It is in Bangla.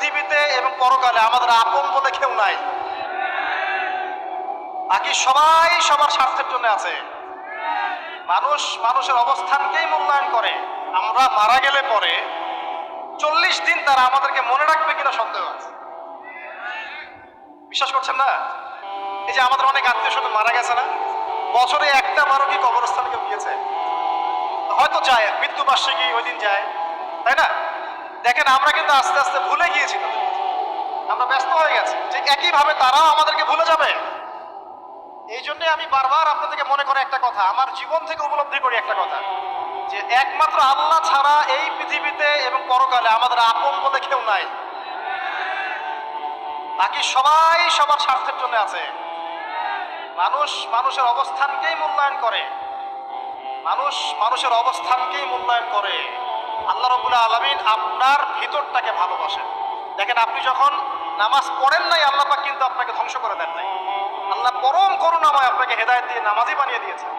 পৃথিবীতে এবং পরকালে আমাদের আপন বলে কেউ নাই। বাকি সবাই সবার স্বার্থের জন্য আছে। মানুষ মানুষের অবস্থানকেই মূল্যায়ন করে। আমরা মারা গেলে পরে 40 দিন তারা আমাদেরকে মনে রাখবে কিনা সন্দেহ আছে। বিশ্বাস করছেন না? এই যে আমাদের অনেক আত্মীয় স্বজন মারা গেছে না, বছরে একটা বারো কি কবরস্থানে কেউ গিয়েছে? হয়তো যায়, মৃত্যুবার্ষিকী ওই দিন যায়, তাই না? দেখেন আমরা কিন্তু আস্তে আস্তে ভুলে গিয়েছি তাদের। আমরা ব্যস্ত হয়ে গেছি, ঠিক একইভাবে তারাও আমাদেরকে ভুলে যাবে। এই জন্য আমি বারবার আপনাদেরকে মনে করে একটা কথা, আমার জীবন থেকে উপলব্ধি করি একটা কথা, যে একমাত্র আল্লাহ ছাড়া এই পৃথিবীতে এবং পরকালে আমাদের আপন বলে কেউ নাই। বাকি সবাই সবার স্বার্থের জন্য আছে। মানুষ মানুষের অবস্থানকেই মূল্যায়ন করে। মানুষ মানুষের অবস্থানকেই মূল্যায়ন করে। আল্লাহ রাব্বুল আলামিন আপনার ভিতরটাকে ভালোবাসেন। দেখেন আপনি যখন নামাজ পড়েন নাই, আল্লাহ পাক কিন্তু আপনাকে ধ্বংস করে দেন নাই। আল্লাহ পরম করুণাময় আপনাকে হেদায়েত দিয়ে নামাজি বানিয়ে দিয়েছেন।